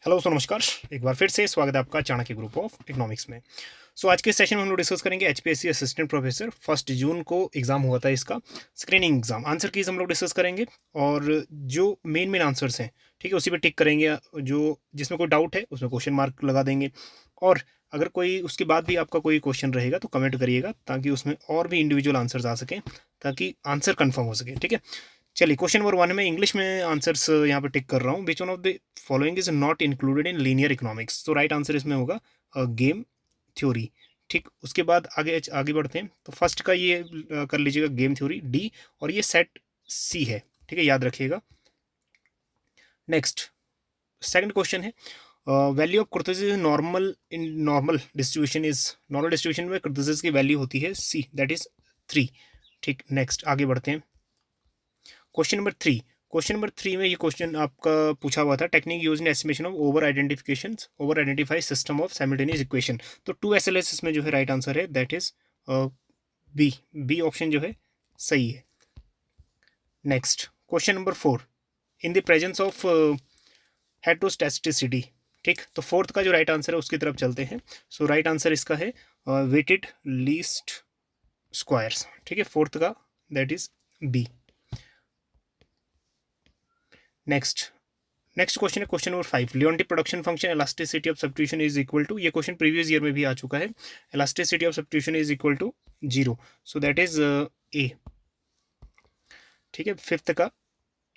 Hello सो नमस्कार। एक बार फिर से स्वागत है आपका चाणक्य ग्रुप ऑफ इकोनॉमिक्स में। आज के सेशन में हम लोग डिस्कस करेंगे एचपीएससी असिस्टेंट प्रोफेसर 1 जून को एग्जाम हुआ था, इसका स्क्रीनिंग एग्जाम। आंसर कीज हम लोग डिस्कस करेंगे और जो मेन आंसर्स हैं, ठीक है, उसी पे टिक करेंगे। जो जिसमें कोई डाउट है उसमें क्वेश्चन मार्क लगा देंगे, और अगर कोई उसके बाद भी आपका कोई क्वेश्चन रहेगा तो कमेंट करिएगा ताकि उसमें और भी इंडिविजुअल आंसर्स आ सकें, ताकि आंसर कन्फर्म हो सके। ठीक है, चलिए क्वेश्चन नंबर 1 में इंग्लिश में आंसर्स यहाँ पे टिक कर रहा हूँ। Which one of the following is not included in linear economics. तो राइट आंसर इसमें होगा गेम थ्योरी। ठीक, उसके बाद आगे आगे बढ़ते हैं। तो फर्स्ट का ये कर लीजिएगा गेम थ्योरी डी, और ये सेट सी है। ठीक है, याद रखिएगा। नेक्स्ट सेकंड क्वेश्चन है value of kurtosis normal in normal distribution में कुर्तोसिस की वैल्यू होती है सी, दैट इज 3। ठीक, नेक्स्ट आगे बढ़ते हैं। क्वेश्चन नंबर 3 में ये क्वेश्चन आपका पूछा हुआ था, technique use in estimation of over identify system of simultaneous equation. तो 2 SLS इसमें जो है राइट आंसर है, that is B. B option जो है सही है। Next question number 4, in the presence of heteroscedasticity. ठीक, तो फोर्थ का जो राइट आंसर है उसकी तरफ चलते हैं। राइट आंसर इसका है वेटेड लीस्ट स्क्वायर्स। ठीक है, फोर्थ का that is B. Next question है question number 5, Leontief production function elasticity of substitution is equal to. ये क्वेश्चन प्रीवियस ईयर में भी आ चुका है। Elasticity of substitution is equal to 0, so that is A. ठीक है, फिफ्थ का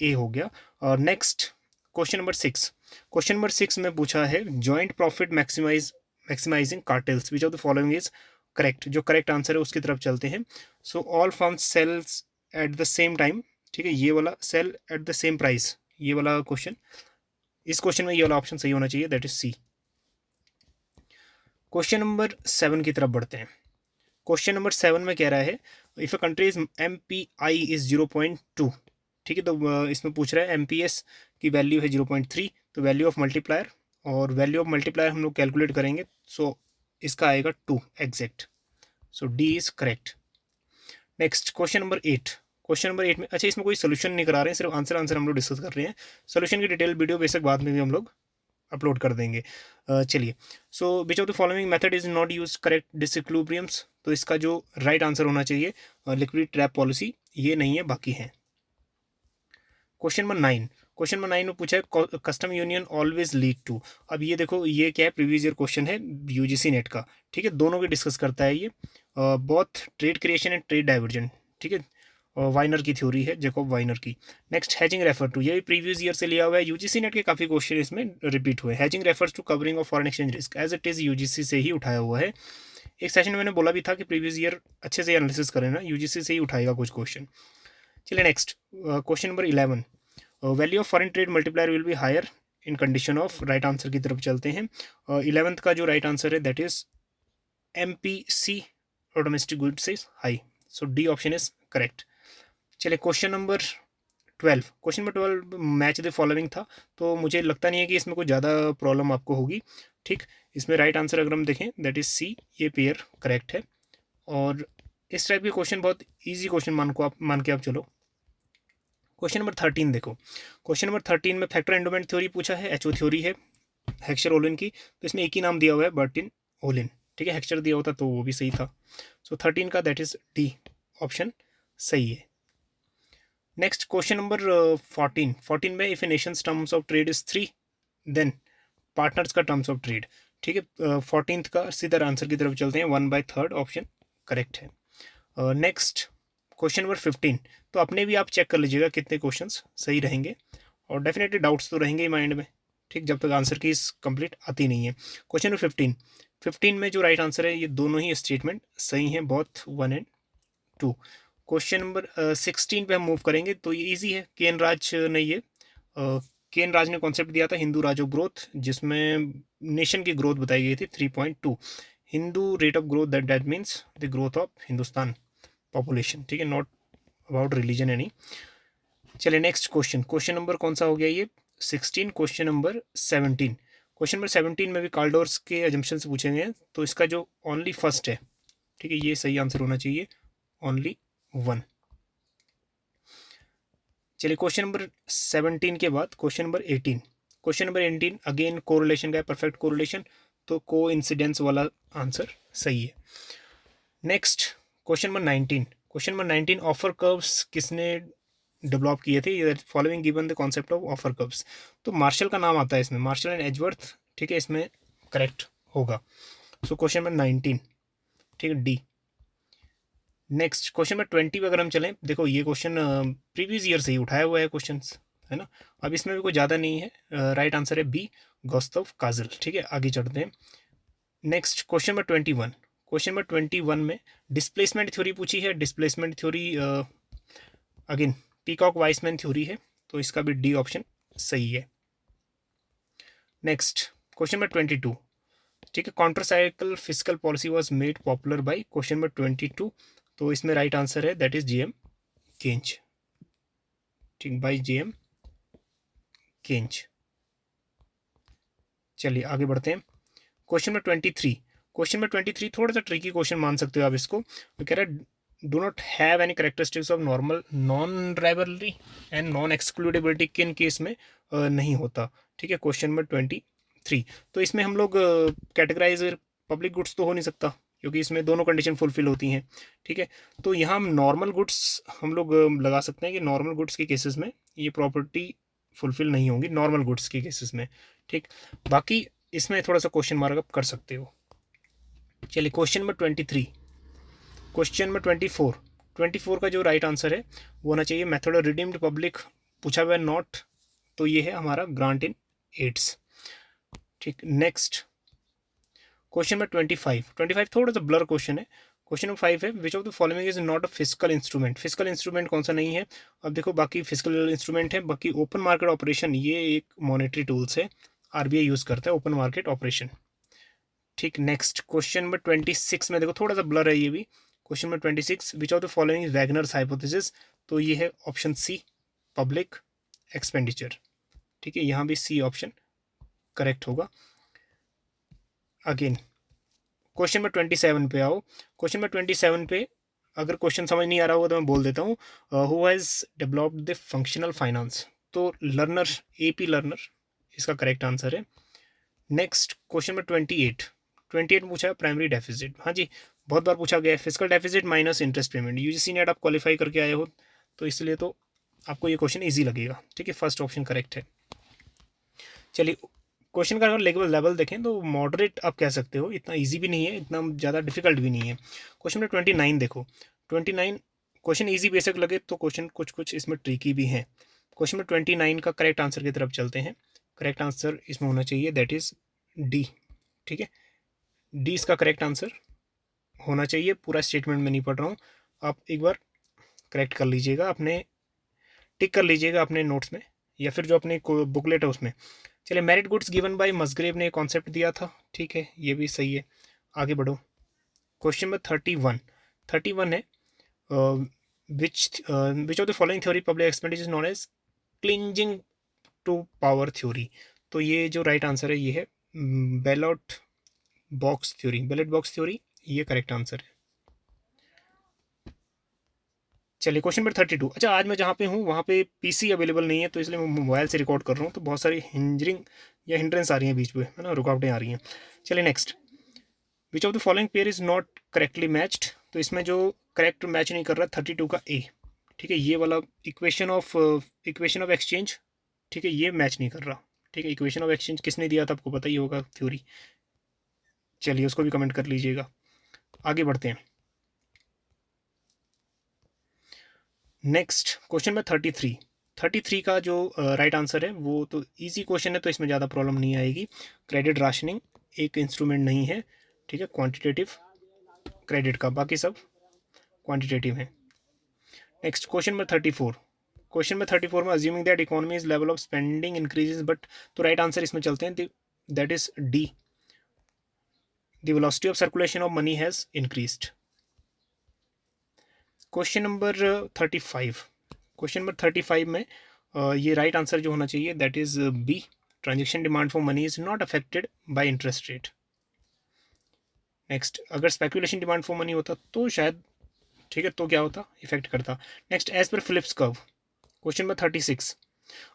ए हो गया। और नेक्स्ट क्वेश्चन नंबर 6 में पूछा है joint profit maximising cartels, which of the following is correct. जो करेक्ट आंसर है उसकी तरफ चलते हैं। All firms sells at the same time. ठीक है, ये वाला sell at the same price, ये वाला क्वेश्चन, इस क्वेश्चन में ये वाला ऑप्शन सही होना चाहिए, that is C. Question number 7 की तरफ बढ़ते हैं। क्वेश्चन नंबर 7 में कह रहा है if a country is MPI is 0.2। ठीक है, तो इसमें पूछ रहा है MPS की वैल्यू है 0.3, तो वैल्यू ऑफ मल्टीप्लायर, और वैल्यू ऑफ मल्टीप्लायर हम लोग कैलकुलेट करेंगे। इसका आएगा 2 exact. D is correct. Next question number 8 में, अच्छा इसमें कोई सोल्यूशन नहीं करा रहे हैं, सिर्फ आंसर हम लोग डिस्कस कर रहे हैं। सोल्यूशन की डिटेल वीडियो बेशक बाद में भी हम लोग अपलोड कर देंगे। चलिए, which of the following method is not use correct disequilibriums. तो इसका जो राइट आंसर होना चाहिए लिक्विड ट्रैप पॉलिसी, ये नहीं है, बाकी हैं। क्वेश्चन नंबर 9 में पूछा है custom union always lead to. अब ये देखो, ये क्या है, प्रीवियस ईयर क्वेश्चन है यूजीसी नेट का। ठीक है, दोनों के डिस्कस करता है ये, both trade creation and trade diversion. ठीक है, वाइनर की थ्योरी है, जेकॉब वाइनर की। नेक्स्ट हैजिंग रेफर टू, ये भी प्रीवियस ईयर से लिया हुआ है, यूजीसी नेट के काफी क्वेश्चन इसमें रिपीट हुए। Hedging refers to covering of foreign exchange risk, as it is UGC से ही उठाया हुआ है। एक सेशन में मैंने बोला भी था कि प्रीवियस ईयर अच्छे से एनालिसिस करें ना, यूजीसी से ही उठाएगा कुछ क्वेश्चन। चलिए next question number 11, value of foreign trade multiplier will be higher in condition of. Right answer की तरफ चलते हैं। 11th का जो राइट आंसर है दैट इज MPC और domestic goods is high, D option is correct. चलिए question number 12 match the following था, तो मुझे लगता नहीं है कि इसमें कोई ज़्यादा प्रॉब्लम आपको होगी। ठीक, इसमें राइट आंसर अगर हम देखें दैट इज सी, ये पेयर करेक्ट है। और इस टाइप के क्वेश्चन बहुत ईजी क्वेश्चन मान के आप चलो। क्वेश्चन नंबर 13 देखो, क्वेश्चन नंबर 13 में फैक्टर एंडोमेंट थ्योरी पूछा है, HO थ्योरी है हेक्सचर ओलिन की। तो इसमें एक ही नाम दिया हुआ है, बर्टिन ओलिन। ठीक है, हेक्सचर दिया होता तो वो भी सही था। 13 का दैट इज डी ऑप्शन सही है। नेक्स्ट क्वेश्चन नंबर 14 में if a nation's terms of trade is 3 then partners का टर्म्स ऑफ ट्रेड। ठीक है, 14th का सीधा आंसर की तरफ चलते हैं, 1/3 ऑप्शन करेक्ट है। नेक्स्ट क्वेश्चन नंबर 15, तो अपने भी आप चेक कर लीजिएगा कितने क्वेश्चंस सही रहेंगे, और डेफिनेटली डाउट्स तो रहेंगे ही माइंड में। ठीक, जब तक आंसर की कंप्लीट आती नहीं है। क्वेश्चन नंबर 15 में जो राइट आंसर है, ये दोनों ही स्टेटमेंट सही हैं, बोथ 1 and 2। क्वेश्चन नंबर 16 पे हम मूव करेंगे, तो ये इजी है। केन राज ने कॉन्सेप्ट दिया था हिंदू राज ऑफ ग्रोथ, जिसमें नेशन की ग्रोथ बताई गई थी 3.2। Hindu rate of growth, that means the growth of Hindustan population. ठीक है, नॉट अबाउट रिलीजन एनी। चलिए नेक्स्ट क्वेश्चन नंबर कौन सा हो गया ये, 16। क्वेश्चन नंबर 17 में भी कार्लडोर्स के एजम्पशन से पूछे गए हैं, तो इसका जो ओनली फर्स्ट है, ठीक है, ये सही आंसर होना चाहिए, ओनली 1। चलिए क्वेश्चन नंबर 17 के बाद question number 18। Question number 18 again correlation का है, परफेक्ट कोरिलेशन, तो को इंसिडेंस वाला आंसर सही है। Next question number 19, question number 19 offer curves किसने डेवलप किए थे? Following given the concept of offer curves, तो मार्शल का नाम आता है इसमें, मार्शल एंड एजवर्थ, ठीक है, इसमें करेक्ट होगा। सो क्वेश्चन नंबर 19, ठीक है, डी। नेक्स्ट क्वेश्चन नंबर 20 पे अगर हम चलें, देखो ये क्वेश्चन प्रीवियस ईयर से ही उठाया हुआ है क्वेश्चन, है ना, अब इसमें भी कोई ज़्यादा नहीं है, राइट आंसर है बी, गुस्ताव काजल, ठीक है, आगे चढ़ते हैं। Next question number 21, question number 21 में डिस्प्लेसमेंट थ्योरी पूछी है, displacement theory again peacock Wiseman theory है, तो इसका भी डी ऑप्शन सही है। नेक्स्ट क्वेश्चन नंबर 22, ठीक है, counter cycle fiscal policy was made popular by, question number 22, तो इसमें राइट आंसर है दैट इज जेएम केंज, ठीक, बाय जेएम केंज। चलिए आगे बढ़ते हैं। क्वेश्चन नंबर 23, क्वेश्चन नंबर 23 थोड़ा सा ट्रिकी क्वेश्चन मान सकते हो आप इसको, वो कह रहा है do not have any characteristics of normal non rivalry and non excludability, किन केस में नहीं होता, ठीक है, क्वेश्चन नंबर 23। तो इसमें हम लोग कैटेगराइज पब्लिक गुड्स तो हो नहीं सकता, क्योंकि इसमें दोनों कंडीशन फुलफिल होती हैं, ठीक है, तो यहाँ हम नॉर्मल गुड्स हम लोग लगा सकते हैं कि नॉर्मल गुड्स के केसेस में ये प्रॉपर्टी फुलफिल नहीं होंगी, नॉर्मल गुड्स के केसेस में, ठीक। बाकी इसमें थोड़ा सा क्वेश्चन मार्क अप कर सकते हो। चलिए क्वेश्चन नंबर 23, क्वेश्चन नंबर 24 का जो राइट आंसर है वो होना चाहिए मेथड ऑफ रिडीम्ड पब्लिक, पूछा हुआ है नॉट, तो ये है हमारा ग्रांट इन एड्स, ठीक। नेक्स्ट क्वेश्चन नंबर 25 थोड़ा सा ब्लर क्वेश्चन है। क्वेश्चन नंबर 5 है which of the following is not a physical instrument, physical instrument कौन सा नहीं है? अब देखो बाकी फिजिकल इंस्ट्रूमेंट है, बाकी ओपन मार्केट ऑपरेशन ये एक मॉनेटरी टूल्स है, आरबीआई यूज़ करता है ओपन मार्केट ऑपरेशन, ठीक। नेक्स्ट क्वेश्चन नंबर 26 में देखो थोड़ा सा ब्लर है ये भी, question number 26 which of the following is Wagner's hypothesis, तो ये है ऑप्शन सी पब्लिक एक्सपेंडिचर, ठीक है, यहाँ भी सी ऑप्शन करेक्ट होगा। अगेन क्वेश्चन नंबर 27 पे आओ, क्वेश्चन नंबर 27 पे अगर क्वेश्चन समझ नहीं आ रहा होगा तो मैं बोल देता हूँ, who has developed the functional finance, तो लर्नर, एपी लर्नर इसका करेक्ट आंसर है। नेक्स्ट क्वेश्चन नंबर 28 पूछा है प्राइमरी डेफिसिट, हाँ जी बहुत बार पूछा गया है, physical deficit minus interest payment, UGC net आप क्वालिफाई करके आए हो तो इसलिए तो आपको ये क्वेश्चन ईजी लगेगा, ठीक है, फर्स्ट ऑप्शन करेक्ट है। चलिए क्वेश्चन का अगर लेवल देखें तो मॉडरेट आप कह सकते हो, इतना इजी भी नहीं है, इतना ज़्यादा डिफिकल्ट भी नहीं है। क्वेश्चन नंबर 29 देखो, 29 क्वेश्चन इजी बेसिक लगे तो क्वेश्चन कुछ इसमें ट्रिकी भी हैं। क्वेश्चन नंबर 29 का करेक्ट आंसर की तरफ चलते हैं, करेक्ट आंसर इसमें होना चाहिए दैट इज़ डी, ठीक है, डी इसका करेक्ट आंसर होना चाहिए, पूरा स्टेटमेंट में नहीं पढ़ रहा हूँ, आप एक बार करेक्ट कर लीजिएगा, अपने टिक कर लीजिएगा अपने नोट्स में या फिर जो अपने बुकलेट है उसमें। चलिए मेरिट गुड्स गिवन बाय मसग्रेव ने कॉन्सेप्ट दिया था, ठीक है, ये भी सही है, आगे बढ़ो। क्वेश्चन नंबर 31 है which of the following theory public expenditure known as clinging to power theory, तो ये जो राइट आंसर है ये है बैलेट बॉक्स थ्योरी, ये करेक्ट आंसर है। चलिए क्वेश्चन नंबर 32, अच्छा आज मैं जहाँ पे हूँ वहाँ पे पीसी अवेलेबल नहीं है तो इसलिए मैं मोबाइल से रिकॉर्ड कर रहा हूँ, तो बहुत सारी हिंड्रेंस आ रही हैं बीच में, है ना, रुकावटें आ रही हैं। चलिए next which of the following pair is not correctly matched, तो इसमें जो करेक्ट मैच नहीं कर रहा 32 का ए, ठीक है, ये वाला इक्वेशन ऑफ एक्सचेंज, ठीक है, ये मैच नहीं कर रहा, ठीक है, इक्वेशन ऑफ एक्सचेंज किसने दिया था आपको पता ही होगा थ्योरी, चलिए उसको भी कमेंट कर लीजिएगा। आगे बढ़ते हैं। नेक्स्ट क्वेश्चन में 33 का जो राइट आंसर है वो तो इजी क्वेश्चन है, तो इसमें ज़्यादा प्रॉब्लम नहीं आएगी। क्रेडिट राशनिंग एक इंस्ट्रूमेंट नहीं है, ठीक है, क्वांटिटेटिव क्रेडिट का, बाकी सब क्वांटिटेटिव है। नेक्स्ट क्वेश्चन में 34 में assuming that economy's level of spending increases but, तो राइट आंसर इसमें चलते हैं, that is D, the velocity of circulation of money has increased. Question number 35 में ये राइट आंसर जो होना चाहिए that is B, transaction demand for money is not affected by interest rate. Next अगर speculation demand for money होता तो शायद, ठीक है, तो क्या होता, इफेक्ट करता। Next as per Phillips curve, question number 36,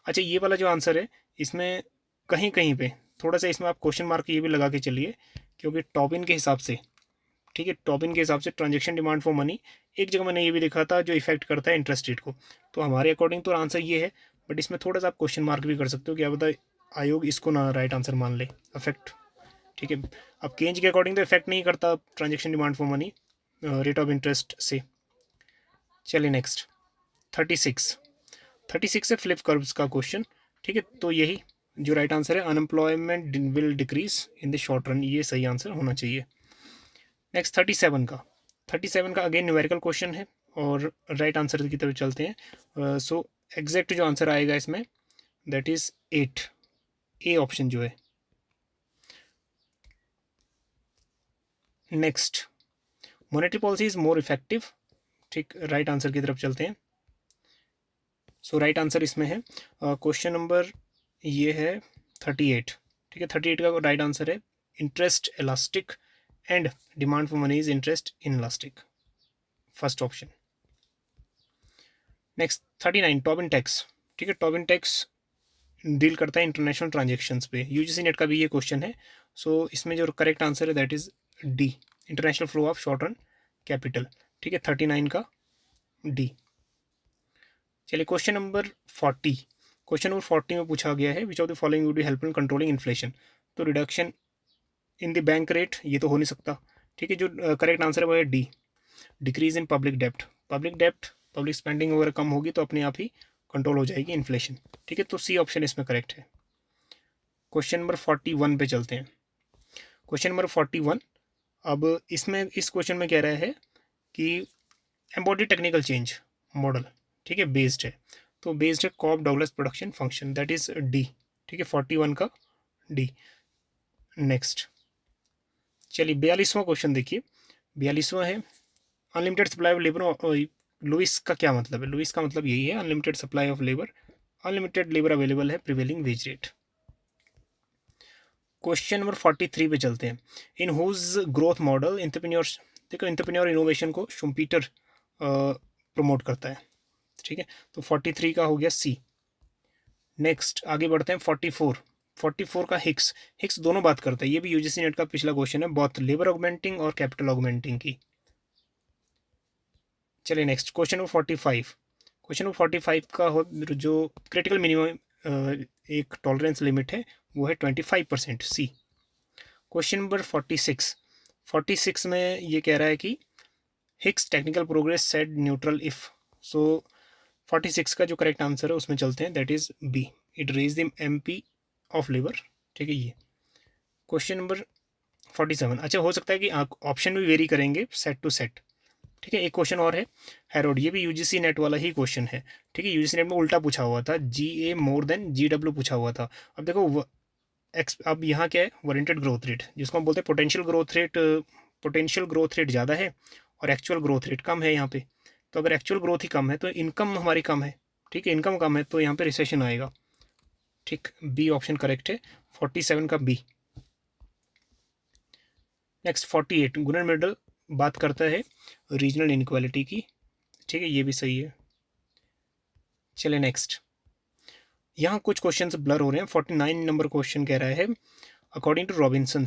अच्छा ये वाला जो आंसर है इसमें कहीं कहीं पे थोड़ा सा इसमें आप क्वेश्चन मार्क ये भी लगा के चलिए, क्योंकि टॉबिन के हिसाब से, ठीक है, टॉबिन के हिसाब से ट्रांजेक्शन डिमांड फॉर मनी, एक जगह मैंने ये भी देखा था जो इफेक्ट करता है इंटरेस्ट रेट को। तो हमारे अकॉर्डिंग तो आंसर ये है, बट इसमें थोड़ा सा आप क्वेश्चन मार्क भी कर सकते हो, क्या पता आयोग इसको ना राइट आंसर मान ले, अफेक्ट, ठीक है। अब केंज के अकॉर्डिंग तो इफेक्ट नहीं करता transaction demand for money rate of interest से। चलिए नेक्स्ट 36 है फ्लिप कर्व्स का क्वेश्चन, ठीक है। तो यही जो राइट आंसर है, unemployment will decrease in the short run, ये सही आंसर होना चाहिए। नेक्स्ट 37 का अगेन न्यूमेरिकल क्वेश्चन है और राइट आंसर की तरफ चलते हैं। सो एग्जैक्ट जो आंसर आएगा इसमें दैट इज 8, ए ऑप्शन जो है। Next monetary policy is more effective, ठीक, राइट आंसर की तरफ चलते हैं। सो राइट आंसर इसमें है क्वेश्चन नंबर ये है 38, ठीक है। 38 का राइट आंसर है interest elastic and demand for money is interest in elastic, first option. Next 39 Tobin tax, ठीक है। टॉबिन टैक्स डील करता है इंटरनेशनल ट्रांजेक्शंस पे, यूजीसी नेट का भी ये क्वेश्चन है। सो इसमें जो करेक्ट आंसर है that is D, international flow of short run capital, ठीक है, 39 का डी। चलिए क्वेश्चन नंबर 40 में पूछा गया है which of the following would be help in controlling inflation. तो reduction in the bank rate, ये तो हो नहीं सकता, ठीक है। जो करेक्ट आंसर है वो है डी, डिक्रीज इन पब्लिक डेप्ट। पब्लिक स्पेंडिंग वगैरह कम होगी तो अपने आप ही कंट्रोल हो जाएगी इन्फ्लेशन, ठीक है। तो सी ऑप्शन इसमें करेक्ट है। क्वेश्चन नंबर 41 पे चलते हैं। क्वेश्चन नंबर 41, अब इसमें इस क्वेश्चन में कह रहा है कि एम्बॉडी टेक्निकल चेंज मॉडल, ठीक है, बेस्ड है। तो बेस्ड है Cobb Douglas production function, that is D, ठीक है, 41 का डी। नेक्स्ट चलिए 42वां क्वेश्चन देखिए। 42वां है unlimited supply of labour. Lewis का क्या मतलब है? लुइस का मतलब यही है, unlimited supply of labour, unlimited labour available है, prevailing wage rate. Question number 43 पे चलते हैं। In whose growth model entrepreneurs, देखो इंटरप्रेन्योर इनोवेशन को शुम्पीटर प्रमोट करता है, ठीक है। तो 43 का हो गया सी। नेक्स्ट आगे बढ़ते हैं 44 का हिक्स दोनों बात करता है, ये भी यूजीसी नेट का पिछला क्वेश्चन है, बहुत लेबर ऑगमेंटिंग और कैपिटल ऑगमेंटिंग की। चलिए नेक्स्ट क्वेश्चन नंबर 45 का जो क्रिटिकल मिनिमम एक टॉलरेंस लिमिट है वो है 25%, सी। क्वेश्चन नंबर 46 में ये कह रहा है कि Hicks technical progress said neutral if. So 46 का जो करेक्ट आंसर है उसमें चलते हैं, that is B, it raise the MP of labour, ठीक है। ये क्वेश्चन नंबर 47, अच्छा हो सकता है कि ऑप्शन भी वेरी करेंगे सेट टू सेट, ठीक है। एक क्वेश्चन और है हेरोड, ये भी यूजीसी नेट वाला ही क्वेश्चन है, ठीक है। यूजीसी नेट में उल्टा पूछा हुआ था, जी ए मोर देन जी डब्ल्यू पूछा हुआ था। अब देखो अब यहाँ क्या है, वारंटेड ग्रोथ रेट, जिसको हम बोलते हैं पोटेंशियल ग्रोथ रेट ज़्यादा है और एक्चुअल ग्रोथ रेट कम है यहाँ पे। तो अगर एक्चुअल ग्रोथ ही कम है तो इनकम हमारी कम है, ठीक है, इनकम कम है तो यहाँ पे रिसेशन आएगा, ठीक। बी ऑप्शन करेक्ट है, 47 का बी। नेक्स्ट 48 गुणन मेडल बात करता है रीजनल इनक्वालिटी की, ठीक है, ये भी सही है। चले नेक्स्ट, यहाँ कुछ क्वेश्चंस ब्लर हो रहे हैं। 49 नंबर क्वेश्चन कह रहा है according to Robinson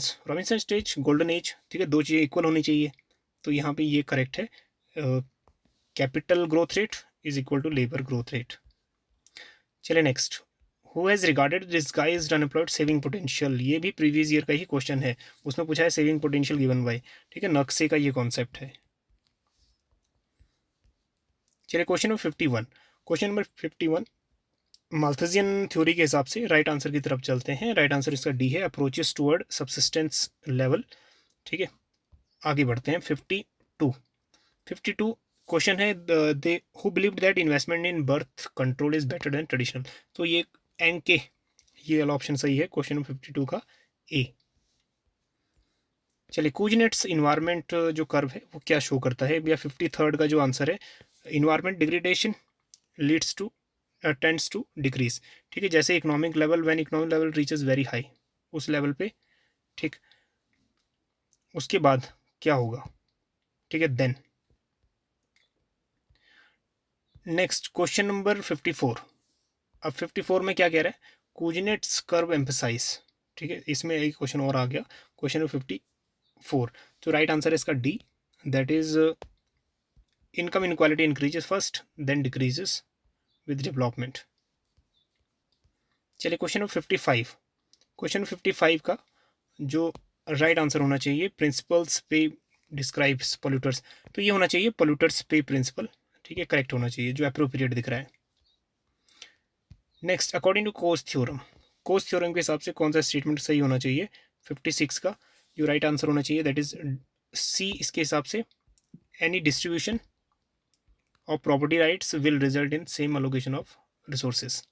stage golden age, ठीक है, दो चीज़ें इक्वल होनी चाहिए, तो यहाँ पे ये करेक्ट है, capital growth rate is equal to labour growth rate. चले next, who has regarded disguised unemployed saving potential, ये भी प्रीवियस ईयर का ही क्वेश्चन है, उसमें पूछा है सेविंग पोटेंशियल गिवन बाय, ठीक है, नक्शे का ये कॉन्सेप्ट है। चलिए क्वेश्चन नंबर 51 माल्थजियन थ्योरी के हिसाब से राइट आंसर की तरफ चलते हैं। राइट आंसर इसका डी है, अप्रोचेस टुवर्ड सबसिस्टेंस लेवल, ठीक है। आगे बढ़ते हैं 52 क्वेश्चन है, they who believed that investment in birth control is better than traditional. तो ये एनके, ये वाला ऑप्शन सही है, क्वेश्चन नंबर 52 का ए। चलिए कुजनेट्स इन्वायरमेंट जो कर्व है वो क्या शो करता है, या 53 का जो आंसर है, environment degradation leads to tends to decrease, ठीक है। जैसे economic level, when economic level reaches very high, उस लेवल पे, ठीक, उसके बाद क्या होगा, ठीक है, देन। नेक्स्ट क्वेश्चन नंबर 54, अब 54 में क्या कह रहा है, कुजनेट्स कर्व एम्फसाइज, ठीक है, इसमें एक क्वेश्चन और आ गया, क्वेश्चन नंबर 54। तो राइट आंसर है इसका D, that is income inequality increases first then decreases with development. चलिए क्वेश्चन नंबर 55। क्वेश्चन 55 का जो राइट आंसर होना चाहिए, प्रिंसिपल्स पे डिस्क्राइब्स पोल्यूटर्स, तो ये होना चाहिए पोल्यूटर्स पे प्रिंसिपल, ठीक है, करेक्ट होना चाहिए, जो अप्रोप्रिएट दिख रहा है। Next, according to Coase theorem, Coase theorem के हिसाब से कौन सा स्टेटमेंट सही होना चाहिए 56 का, जो राइट आंसर होना चाहिए दैट इज सी इसके हिसाब से, any distribution of property rights will result in same allocation of resources.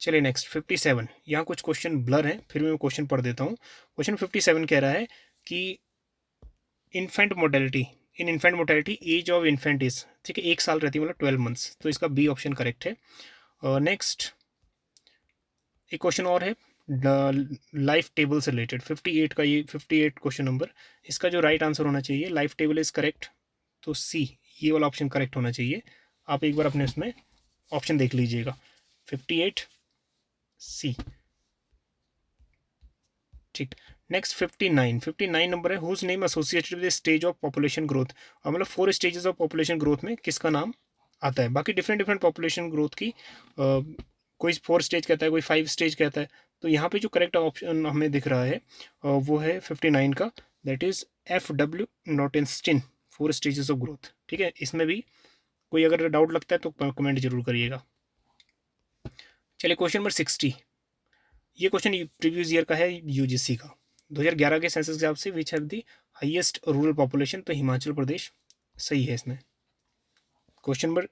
चलिए नेक्स्ट 57, यहाँ कुछ क्वेश्चन ब्लर हैं, फिर मैं क्वेश्चन पढ़ देता हूँ। क्वेश्चन 57 कह रहा है कि infant mortality, in infant mortality age of infant is, ठीक है, 1 साल रहती है, मतलब 12 मंथ्स, तो इसका बी ऑप्शन करेक्ट है। नेक्स्ट एक क्वेश्चन और है लाइफ टेबल से रिलेटेड, 58 का, ये 58 क्वेश्चन नंबर, इसका जो राइट आंसर होना चाहिए लाइफ टेबल इज करेक्ट, तो सी ये वाला ऑप्शन करेक्ट होना चाहिए। आप एक बार अपने उसमें ऑप्शन देख लीजिएगा, 58 सी, ठीक। नेक्स्ट 59 नंबर है, whose name associated with stage of population growth, और मतलब 4 स्टेजेस ऑफ पॉपुलेशन ग्रोथ में किसका नाम आता है। बाकी डिफरेंट पॉपुलेशन ग्रोथ की कोई 4 स्टेज कहता है, कोई 5 स्टेज कहता है, तो यहाँ पे जो करेक्ट ऑप्शन हमें दिख रहा है वो है 59 का, that is FW नॉटेंस्टीन, 4 stages of growth, ठीक है। इसमें भी कोई अगर डाउट लगता है तो कमेंट जरूर करिएगा। चलिए क्वेश्चन नंबर 60, ये क्वेश्चन प्रीवियस ईयर का है, यूजीसी का, 2011 के सेंसस के हिसाब से which have the highest rural population, तो हिमाचल प्रदेश सही है इसमें। क्वेश्चन नंबर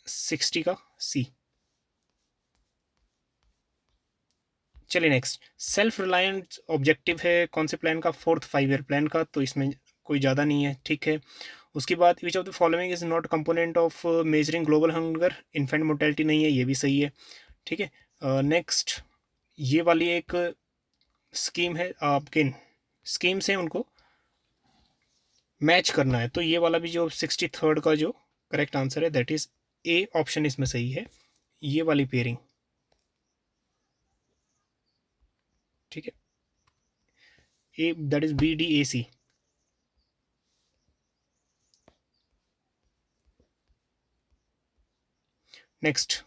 60 का सी। चलिए नेक्स्ट, सेल्फ रिलायंस ऑब्जेक्टिव है कौन से प्लान का, 4th 5 ईयर प्लान का, तो इसमें कोई ज़्यादा नहीं है, ठीक है। उसके बाद विच of the following is not component of measuring global hunger, infant mortality नहीं है, ये भी सही है, ठीक है। नेक्स्ट ये वाली एक स्कीम है, आपके स्कीम्स हैं उनको मैच करना है, तो ये वाला भी जो 63rd का जो करेक्ट आंसर है दैट इज ए ऑप्शन इसमें सही है, ये वाली पेयरिंग, ठीक है, A that is BDAC। Next,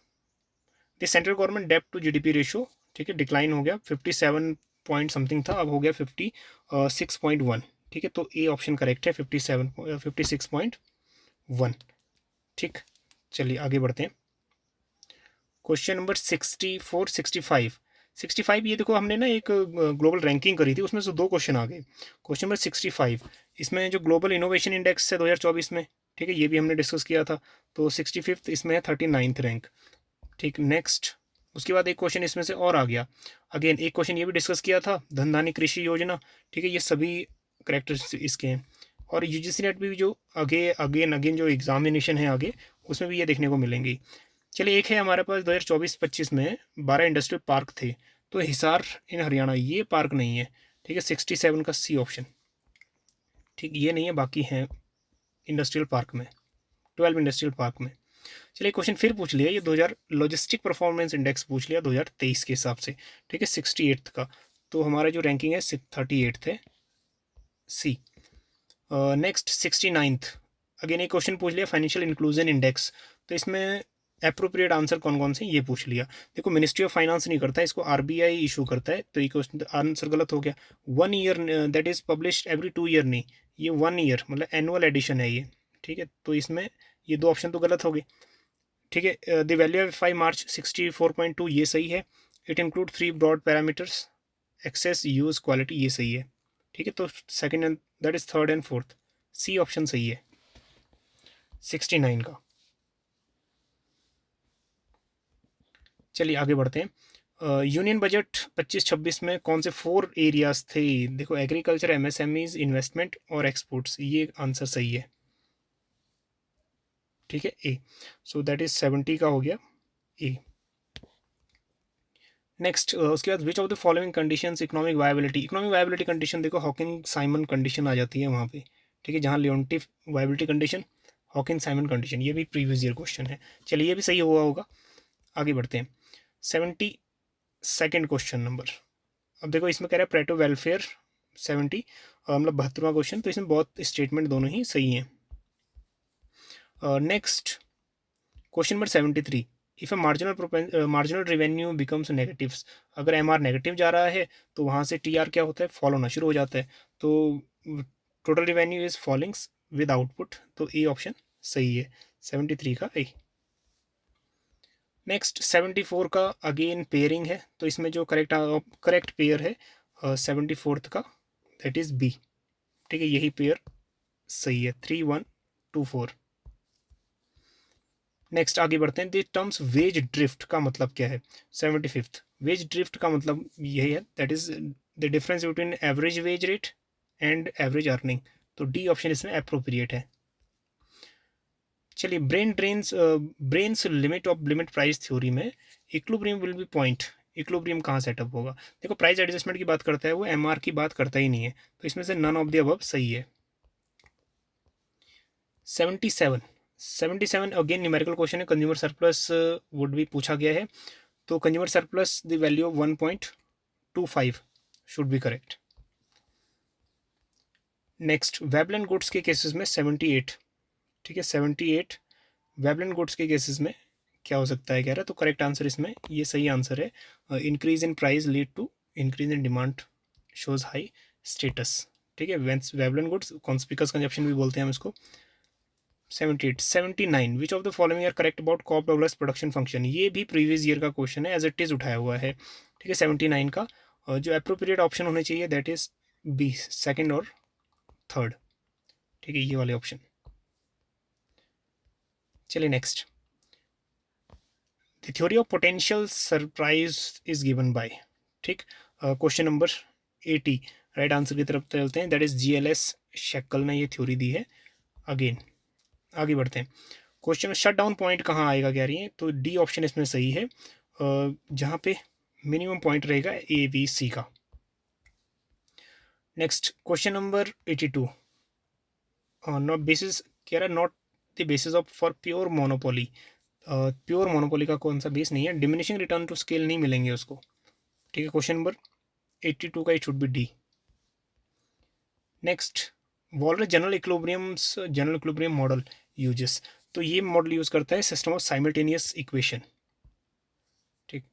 the central government डेब्ट टू GDP रेशियो, ठीक है, डिक्लाइन हो गया, 57 पॉइंट समथिंग था, अब हो गया 56.1, ठीक है, तो ए ऑप्शन करेक्ट है, 56.1, ठीक। चलिए आगे बढ़ते हैं, क्वेश्चन नंबर 64 65, ये देखो हमने ना एक ग्लोबल रैंकिंग करी थी, उसमें से 2 क्वेश्चन आ गए। क्वेश्चन नंबर 65, इसमें जो ग्लोबल इनोवेशन इंडेक्स है 2024 में, ठीक है, ये भी हमने डिस्कस किया था, तो 65th इसमें है, 39th रैंक, ठीक। नेक्स्ट उसके बाद एक क्वेश्चन इसमें से और आ गया, अगेन एक क्वेश्चन ये भी डिस्कस किया था, धन धान्य कृषि योजना, ठीक है, ये सभी करेक्टर इसके हैं। और UGC नेट भी जो अगेन जो एग्जामिनेशन है आगे, उसमें भी ये देखने को मिलेंगे। चलिए एक है हमारे पास 2024-25 में 12 इंडस्ट्रियल पार्क थे, तो हिसार इन हरियाणा ये पार्क नहीं है, ठीक है, 67 का सी ऑप्शन, ठीक, ये नहीं है, बाकी हैं इंडस्ट्रियल पार्क में, 12 इंडस्ट्रियल पार्क में। चलिए क्वेश्चन फिर पूछ लिया, ये 2000 लॉजिस्टिक परफॉर्मेंस इंडेक्स पूछ लिया 2023 के हिसाब से, ठीक है, 68th का, तो हमारा जो रैंकिंग है 38th है, सी। नेक्स्ट 69th, अगेन एक क्वेश्चन पूछ लिया फाइनेंशियल इंक्लूजन इंडेक्स, तो इसमें अप्रोप्रिएट आंसर कौन कौन से ये पूछ लिया। देखो मिनिस्ट्री ऑफ फाइनेंस नहीं करता है इसको, RBI इशू करता है, तो ये क्वेश्चन आंसर गलत हो गया। 1 year that is publish every 2 year नहीं, ये 1 ईयर मतलब एनुअल एडिशन है ये, ठीक है, तो इसमें ये 2 ऑप्शन तो गलत हो गए, ठीक है। The value of FI March 64.2 ये सही है, it include 3 broad parameters, access use quality ये सही है, ठीक है, तो second and that is 3rd and 4th, C option सही है 69 का। चलिए आगे बढ़ते हैं, यूनियन बजट 25-26 में कौन से 4 एरियाज थे, देखो एग्रीकल्चर, MSMEs, इन्वेस्टमेंट और एक्सपोर्ट्स, ये आंसर सही है, ठीक है, ए, सो दैट इज 70 का हो गया ए। नेक्स्ट उसके बाद विच of the following conditions economic viability condition, देखो हॉकिंग साइमन कंडीशन आ जाती है वहाँ पे, ठीक है, जहाँ Leontief viability condition, Hawkins Simon condition, ये भी प्रीवियस ईयर क्वेश्चन है। चलिए ये भी सही हुआ होगा। आगे बढ़ते हैं 72nd क्वेश्चन नंबर। अब देखो इसमें कह रहा है प्रेटो वेलफेयर 70, मतलब 72वां क्वेश्चन, तो इसमें बहुत स्टेटमेंट दोनों ही सही हैं। Next question number 73, if A marginal revenue becomes negative, अगर एम आर नेगेटिव जा रहा है तो वहाँ से टी आर क्या होता है, फॉल होना शुरू हो जाता है। तो total revenue is fallings with output, तो ए ऑप्शन सही है 73 का ए। नेक्स्ट 74 का अगेन पेयरिंग है, तो इसमें जो करेक्ट पेयर है 74th का दैट इज बी। ठीक है, यही पेयर सही है 3124। नेक्स्ट आगे बढ़ते हैं, द टर्म्स वेज ड्रिफ्ट का मतलब क्या है। 75th, वेज ड्रिफ्ट का मतलब यही है that is the difference between average wage rate and average earning, तो डी ऑप्शन इसमें अप्रोप्रिएट है। चलिए ब्रेन्स लिमिट प्राइस थ्योरी में equilibrium will be point, equilibrium कहाँ सेटअप होगा। देखो प्राइस एडजस्टमेंट की बात करता है वो, एमआर की बात करता ही नहीं है, तो इसमें से नन ऑफ द अबव सही है। 77 अगेन न्यूमेरिकल क्वेश्चन है, कंज्यूमर सरप्लस वुड भी पूछा गया है, तो consumer surplus the value of 1.25 should be correct. Next Veblen goods के केसेस में 78, ठीक है 78 वेबलन गुड्स के केसेस में क्या हो सकता है कह रहा है, तो करेक्ट आंसर इसमें ये सही आंसर है, increase in price lead to increase in demand shows high status. ठीक है, वेबलन गुड्स कॉन्स्पिकस कंजप्शन भी बोलते हैं हम इसको। 78 79 which of the following are correct about Cobb Douglas production function, ये भी प्रीवियस ईयर का क्वेश्चन है, एज इट इज उठाया हुआ है। ठीक है 79 का जो अप्रोप्रिएट ऑप्शन होने चाहिए दैट इज बी, सेकंड और थर्ड। ठीक है, ये वाले ऑप्शन। चलिए next, the theory of potential surprise is given by, ठीक क्वेश्चन नंबर 80, राइट आंसर की तरफ चलते हैं, दैट इज GLS शेक्कल ने ये थ्योरी दी है। अगेन आगे बढ़ते हैं, क्वेश्चन शट डाउन पॉइंट कहाँ आएगा कह रही है, तो डी ऑप्शन इसमें सही है, जहाँ पे मिनिमम पॉइंट रहेगा ABC का। Next question number 82, not basis कह रहा है not the basis of for pure monopoly, pure monopoly का कौन सा बेस नहीं है, डिमिनिशिंग रिटर्न टू स्केल नहीं मिलेंगे उसको। ठीक है, क्वेश्चन नंबर 82 का it should B D. Next walrus general equilibrium model uses, तो ये मॉडल यूज करता है सिस्टम ऑफ साइमल्टेनियस इक्वेशन। ठीक,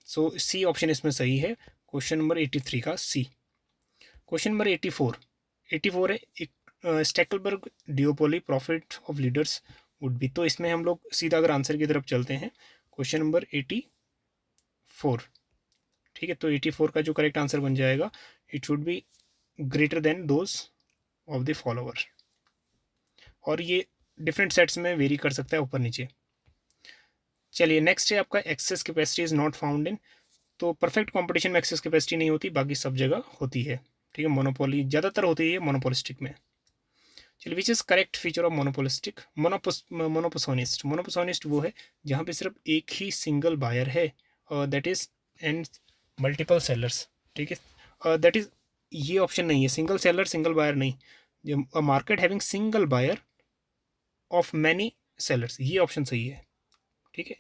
सो सी ऑप्शन इसमें सही है, क्वेश्चन नंबर 83 का सी। क्वेश्चन नंबर 84 है Stackelberg duopoly profit of leaders would be, तो इसमें हम लोग सीधा अगर आंसर की तरफ चलते हैं, क्वेश्चन नंबर 84। ठीक है, तो 84 का जो करेक्ट आंसर बन जाएगा it should be greater than those of the follower, और ये डिफरेंट सेट्स में वेरी कर सकता है ऊपर नीचे। चलिए नेक्स्ट है आपका access capacity is not found in, तो परफेक्ट कंपटीशन में एक्सेस कैपेसिटी नहीं होती, बाकी सब जगह होती है। ठीक है, मोनोपोली ज़्यादातर होती है मोनोपोलिस्टिक में। चलिए which is correct feature of monopolistic, monopsonist वो है जहाँ पे सिर्फ एक ही सिंगल बायर है, that is and multiple sellers. ठीक है, दैट इज ये ऑप्शन नहीं है, सिंगल सेलर सिंगल बायर नहीं, market having single buyer of many sellers, ये ऑप्शन सही है। ठीक है,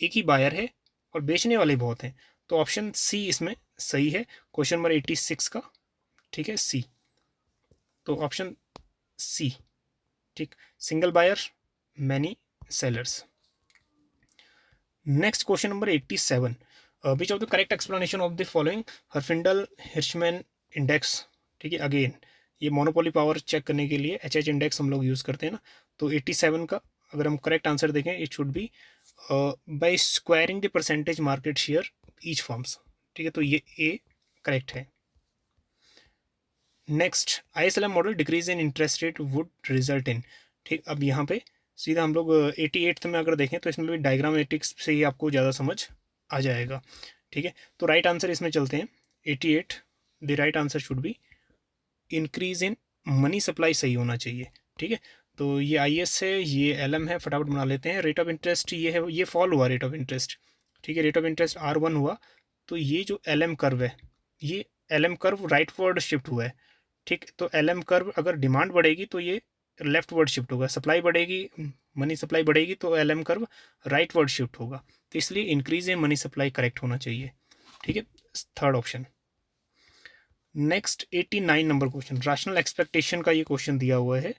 एक ही बायर है और बेचने वाले बहुत हैं, तो ऑप्शन सी इसमें सही है, क्वेश्चन नंबर 86 का। ठीक है, सी, तो ऑप्शन सी। ठीक, single buyer many sellers. Next question number 87, which of the correct explanation of the following Herfindahl Hirschman index. ठीक है, अगेन ये मोनोपोली पावर चेक करने के लिए HH इंडेक्स हम लोग यूज़ करते हैं ना, तो 87 का अगर हम करेक्ट आंसर देखें it should be by squaring the percentage market share each firms. ठीक है, तो ये ए करेक्ट है। Next ISLM model decrease in interest rate would result in. ठीक, अब यहाँ पे सीधा हम लोग 88th में अगर देखें तो इसमें भी डायग्रामेटिक्स से ही आपको ज़्यादा समझ आ जाएगा। ठीक है, तो राइट आंसर इसमें चलते हैं 88, the right answer should be increase in money supply सही होना चाहिए। ठीक है, तो ये IS है, ये LM है, फटाफट बना लेते हैं। रेट ऑफ इंटरेस्ट ये है, ये फॉल हुआ रेट ऑफ इंटरेस्ट। ठीक है, रेट ऑफ इंटरेस्ट R1 हुआ, तो ये जो LM कर्व है, ये LM कर्व राइटवर्ड शिफ्ट हुआ है। ठीक, तो LM कर्व अगर डिमांड बढ़ेगी तो ये लेफ्ट वर्ड शिफ्ट होगा, सप्लाई बढ़ेगी, मनी सप्लाई बढ़ेगी तो LM curve right word shift होगा, तो इसलिए increase in money supply correct होना चाहिए, ठीक है, third option. Next 89 number question, rational expectation का ये क्वेश्चन दिया हुआ है,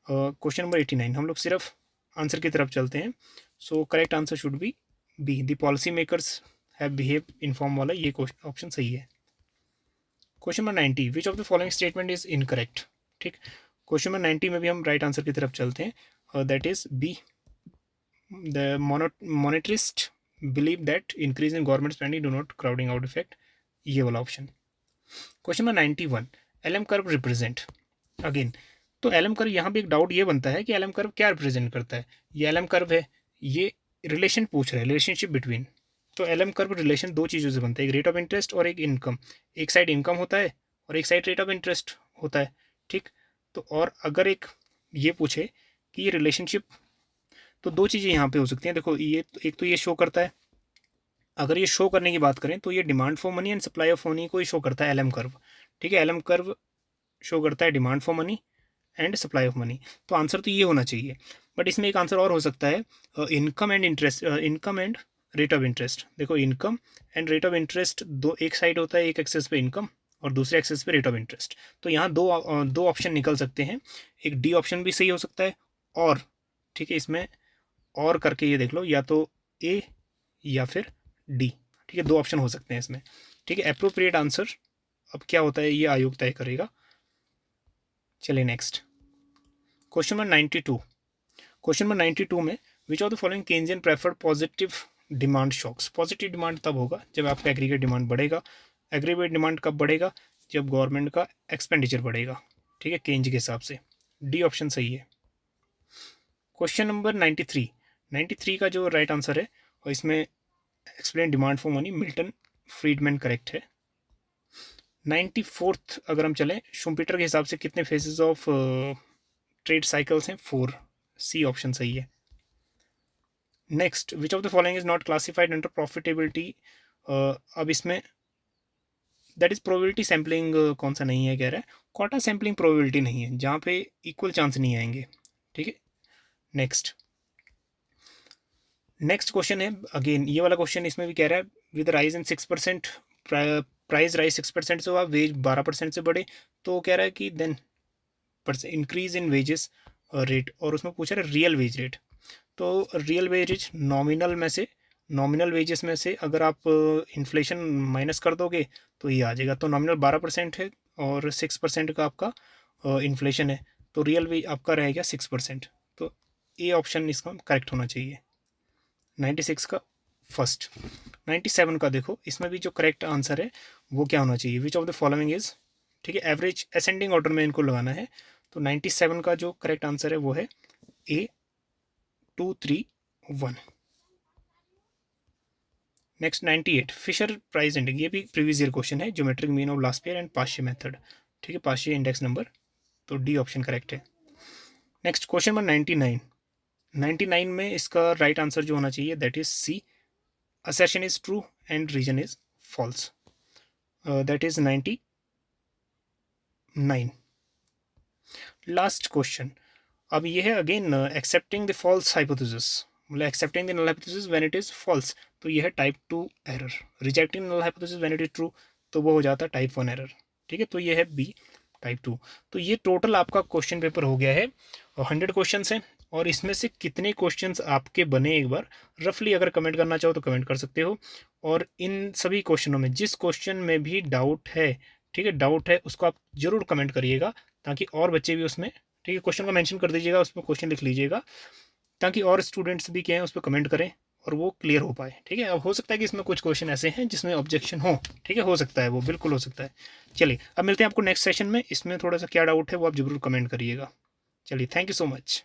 क्वेश्चन नंबर 89। हम लोग सिर्फ आंसर की तरफ चलते हैं। So correct answer should be B, the policy makers have behave inform वाला ये ऑप्शन सही है। Question number 90, which of the following statement is incorrect, ठीक। क्वेश्चन नंबर 90 में भी हम राइट आंसर की तरफ चलते हैं, that is B, the monetarist believe that increase in government spending do not crowding out effect, ये वाला ऑप्शन। Question number 91, LM curve represent, again तो LM कर्व, यहाँ भी एक डाउट ये बनता है कि LM कर्व क्या रिप्रेजेंट करता है। ये LM कर्व है, ये रिलेशन पूछ रहा है, रिलेशनशिप बिटवीन, तो LM कर्व रिलेशन दो चीज़ों से बनता है, एक रेट ऑफ इंटरेस्ट और एक इनकम, एक साइड इनकम होता है और एक साइड रेट ऑफ इंटरेस्ट होता है, ठीक। तो और अगर एक ये पूछे कि ये रिलेशनशिप, तो दो चीज़ें यहाँ पे हो सकती हैं। देखो ये एक तो ये शो करता है, अगर ये शो करने की बात करें तो ये demand for money and supply of money को ही शो करता है LM कर्व, ठीक है। LM कर्व शो करता है demand for money and supply of money, तो आंसर तो ये होना चाहिए। बट इसमें एक आंसर और हो सकता है, income and interest, income and rate of interest. देखो income and rate of interest दो, एक साइड होता है, एक एक्सेस पे इनकम और दूसरे एक्सेस पे रेट ऑफ इंटरेस्ट, तो यहाँ दो ऑप्शन निकल सकते हैं, एक डी ऑप्शन भी सही हो सकता है, और ठीक है इसमें और करके ये देख लो, या तो ए या फिर डी, ठीक है, दो ऑप्शन हो सकते हैं इसमें, ठीक है। अप्रोप्रिएट आंसर अब क्या होता है ये आयोग तय करेगा। चलिए next question number 92। Question number 92 में which of the following Keynesian preferred positive demand shocks, positive demand तब होगा जब आपका एग्रीगेट डिमांड बढ़ेगा। एग्रीगेट डिमांड कब बढ़ेगा, जब गवर्नमेंट का एक्सपेंडिचर बढ़ेगा, ठीक है, केंज के हिसाब से। डी ऑप्शन सही है। क्वेश्चन नंबर 93 का जो राइट आंसर है, और इसमें explain demand for money, Milton Friedman correct है। 94th अगर हम चलें, शुम्पीटर के हिसाब से कितने फेजेस ऑफ ट्रेड साइकिल्स हैं, 4, सी ऑप्शन सही है। Next, which of the following is not classified under profitability, अब इसमें दैट इज प्रोबेबिलिटी सैम्पलिंग कौन सा नहीं है, कह रहा है क्वाटा सैम्पलिंग प्रोबेबिलिटी नहीं है, जहाँ पे इक्वल चांस नहीं आएंगे, ठीक है। नेक्स्ट क्वेश्चन है, अगेन ये वाला क्वेश्चन, इसमें भी कह रहा है with rise in 6%, price rise 6% से हुआ, वेज 12% से बढ़े, तो कह रहा है कि then increase in wages rate, और उसमें पूछा रहा है रियल वेज रेट, तो रियल वेजेज नॉमिनल वेजेस में से अगर आप इन्फ्लेशन माइनस कर दोगे तो ये आ जाएगा, तो नॉमिनल 12% है और 6% का आपका इन्फ्लेशन है, तो रियल वेज आपका रहेगा 6%, तो ए ऑप्शन इसका करेक्ट होना चाहिए। 96 का फर्स्ट। 97 का देखो, इसमें भी जो करेक्ट आंसर है वो क्या होना चाहिए, विच ऑफ द फॉलोइंग इज, ठीक है, एवरेज असेंडिंग ऑर्डर में इनको लगाना है, तो 97 का जो करेक्ट आंसर है वो है A 2 3 1। Next 98 Fisher price index, ये भी प्रीवियस ईयर क्वेश्चन है, geometric mean of last year and Paasche method, ठीक है, पाशे इंडेक्स नंबर, तो डी ऑप्शन करेक्ट है। नेक्स्ट क्वेश्चन नंबर 99 में इसका राइट आंसर जो होना चाहिए that is C, assertion is true and reason is false, that is 99। Last question, अब ये है again accepting the false hypothesis, मतलब accepting the null hypothesis when it is false, तो ये है type 2 error. Rejecting null hypothesis when it is true, तो वो हो जाता है टाइप 1 एरर, ठीक है, तो ये है बी टाइप 2। तो ये टोटल आपका क्वेश्चन पेपर हो गया है, 100 क्वेश्चन हैं, और इसमें से कितने क्वेश्चंस आपके बने एक बार रफली अगर कमेंट करना चाहो तो कमेंट कर सकते हो, और इन सभी क्वेश्चनों में जिस क्वेश्चन में भी डाउट है, ठीक है, डाउट है उसको आप जरूर कमेंट करिएगा, ताकि और बच्चे भी उसमें, ठीक है, क्वेश्चन को मेंशन कर दीजिएगा, उसमें क्वेश्चन लिख लीजिएगा, ताकि और स्टूडेंट्स भी क्या है उस पर कमेंट करें और वो क्लियर हो पाए, ठीक है। अब हो सकता है कि इसमें कुछ क्वेश्चन ऐसे हैं जिसमें ऑब्जेक्शन हो, ठीक है, हो सकता है, वो बिल्कुल हो सकता है। चलिए अब मिलते हैं आपको नेक्स्ट सेशन में, इसमें थोड़ा सा क्या डाउट है वो आप जरूर कमेंट करिएगा। चलिए, थैंक यू सो मच।